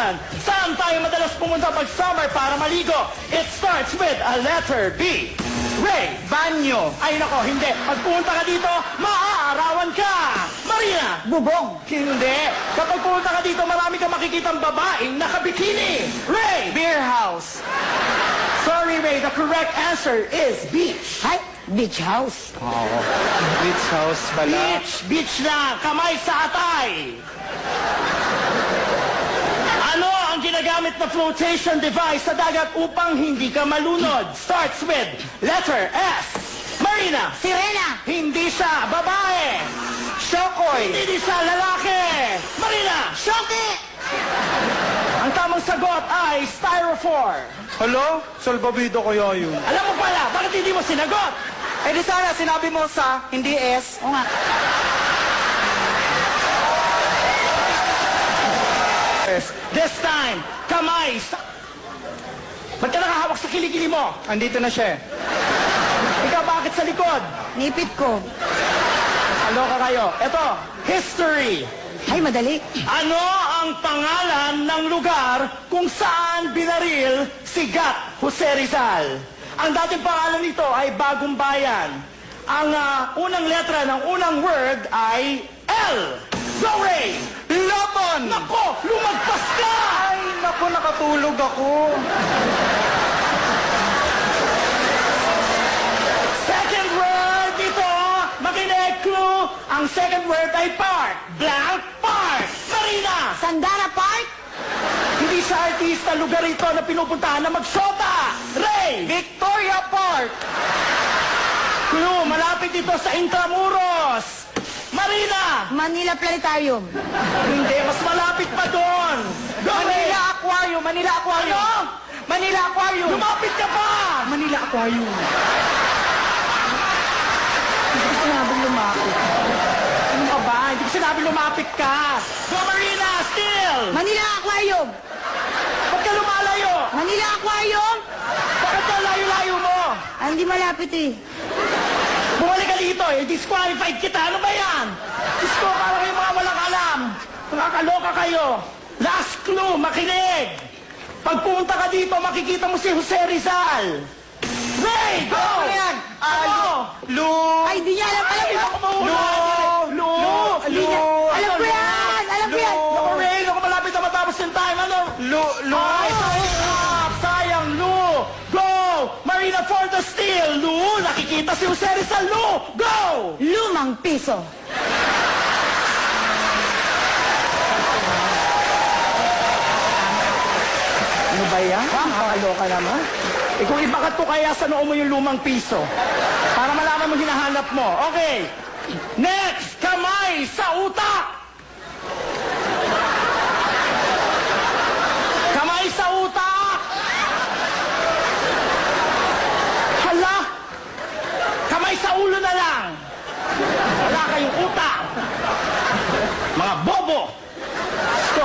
pangalan. Saan tayo madalas pumunta pag summer para maligo? It starts with a letter B. Ray, banyo. Ay nako, hindi. Pag pumunta ka dito, maaarawan ka. Marina, Bubong. hindi. Kapag pumunta ka dito, marami kang makikitang babaeng nakabikini. Ray, Beer house. sorry Ray, the correct answer is beach. Ay, beach house. Oo. Beach house pala. Beach na, kamay sa atay. Ano ang ginagamit na flotation device sa dagat upang hindi ka malunod? Starts with letter S. Marina, Sirena. hindi siya babae. Shokoy, hindi siya lalaki. Marina, Shoki. ang tamang sagot ay styrofoam. Hala? Salbabida kaya yun? Alam mo pala, bakit hindi mo sinagot? Eh di sana sinabi mo sa, hindi S. O nga. This time, kamay sa... Ba't ka nakahawak sa kilikili mo? Andito na siya. Ikaw bakit sa likod? Nipit ko. Aloka kayo. Ito, history. Ay, madali. Ano ang pangalan ng lugar kung saan binaril si Gat Jose Rizal? Ang dating pangalan nito ay Bagong Bayan. Ang unang letra ng unang word ay L. Go, Ray! Laban! Nako, lumagpas ka! Ay, naku, nakatulog ako. Second word dito, makinig, clue. Ang second word ay park. Blank park. Marina! Sandara Park. Hindi siya artista, lugar ito na pinupuntahan na magshota. Ray! Victoria Park! Clue, malapit ito sa Intramuros. Marina! Manila Planetarium. Hindi, mas malapit pa doon. Go, Ray! Manila Aquarium! Manila Aquarium! Ano? Manila Aquarium! Lumapit ka pa! Manila Aquarium! Hindi ko sinabing lumapit. Ano ka ba? Hindi ko sinabing lumapit ka. Go, Marina! Still! Manila Aquarium. Ba't ka lumalayo? Manila Aquarium. Bakit ka layo-layo mo? Ah, hindi malapit eh. Bumalik ka dito eh. Disqualified kita. Ano ba yan? Diyos ko, para kayong mga walang alam. Nakakaloka kayo. Last clue, makinig. Pag pumunta ka dito, makikita mo si Jose Rizal. Ray, go! Ano yan? Ano? Lu... Ay, di niya alam. Alam Ay, ko. ako mahula. Lu! Hindi niya. Alam ko yan. Alam ko yan. Naku, Ray, naku, malapit na matapos yung time. Ano? Lu... Ay, sayang, sayang, Lu! Go! Marina for the steal, Lu! Nakikita si Jose Rizal, Lu! Go! Lumang piso. Ano ba yan? Nakakaloka naman. Eh kung ibakat ko kaya sa noo mo yung lumang piso. Para malaman mo hinahanap mo. Okay. Next, kamay sa utak! Kamay sa utak! Hala! Kamay sa ulo na lang! Wala kayong utak! Mga bobo! So,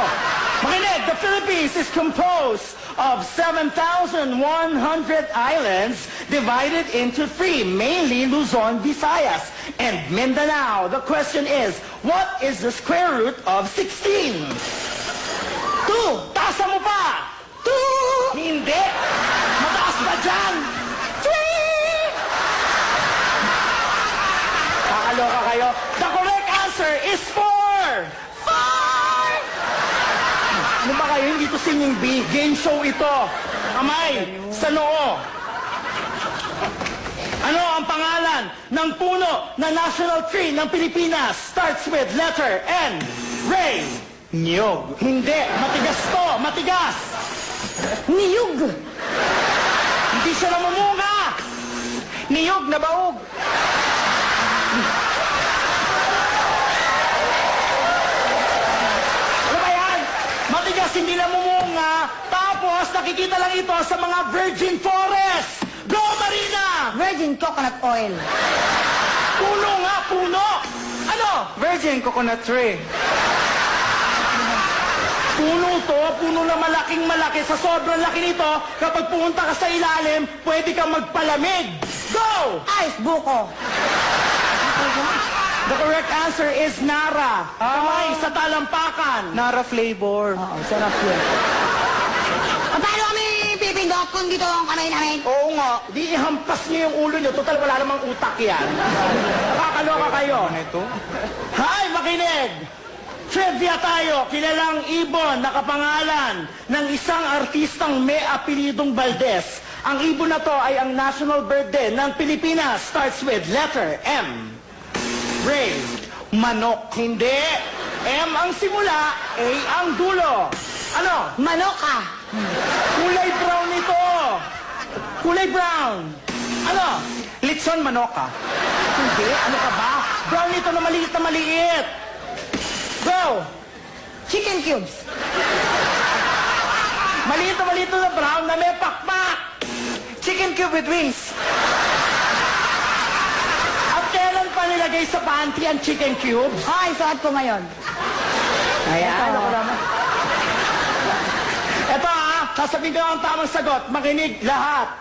makinig, the Philippines is composed of 7,100 islands divided into 3, mainly Luzon, Visayas, and Mindanao. The question is, what is the square root of 16? 2. Tasa mo pa! 2! Hindi! Mataas ba dyan? 3! Kakaloka kayo. The correct answer is 4! 4! Ano ba kayo? Hindi to singing bee. Game show ito. Kamay, sa noo. Ano ang pangalan ng puno na national tree ng Pilipinas? Starts with letter N. Ray. Niyog. Hindi. Matigas to. Matigas. Niyug. Hindi siya namumunga. Niyog na baog. Ano ba yan? Matigas, hindi namumunga. Tapos, nakikita lang ito sa mga virgin forest. Go, Marina! Virgin coconut oil. Puno nga, puno! Ano? Virgin coconut tree. Puno to, puno na malaking malaki. Sa sobrang laki nito, kapag pumunta ka sa ilalim, pwede kang magpalamig. Go! Ice buko. The correct answer is Nara. Kamay sa talampakan. Nara flavor. Oo, sarap yun. Paano kami pipindot kung dito ang kamay namin? Oo nga, di ihampas niyo yung ulo niyo. Total, wala namang utak yan. Nakakaloka kayo. Ano ito? Hay, makinig! Trivia tayo, kilalang ibon na kapangalan ng isang artistang may apelidong Valdez. Ang ibon na to ay ang national bird din ng Pilipinas. Starts with letter M. Ray. Manok. Hindi. M ang simula, A ang dulo. Ano? Manok ka. Kulay brown ito. Kulay brown. Ano? Litson manoka. Hindi, ano ka ba? Brown ito na maliit na maliit. Go! Chicken cubes. Maliit na brown na may pakpak. Chicken cube with wings. At kailan pa nilagay sa pantry ang chicken cubes? Ay, suot ko ngayon. Ayan, ako naman. Ito sasabihin ko ang tamang sagot. Makinig lahat.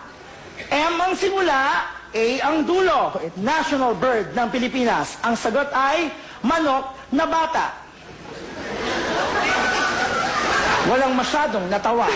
M ang simula, A ang dulo. National bird ng Pilipinas. Ang sagot ay manok na bata. Walang masyadong natawa.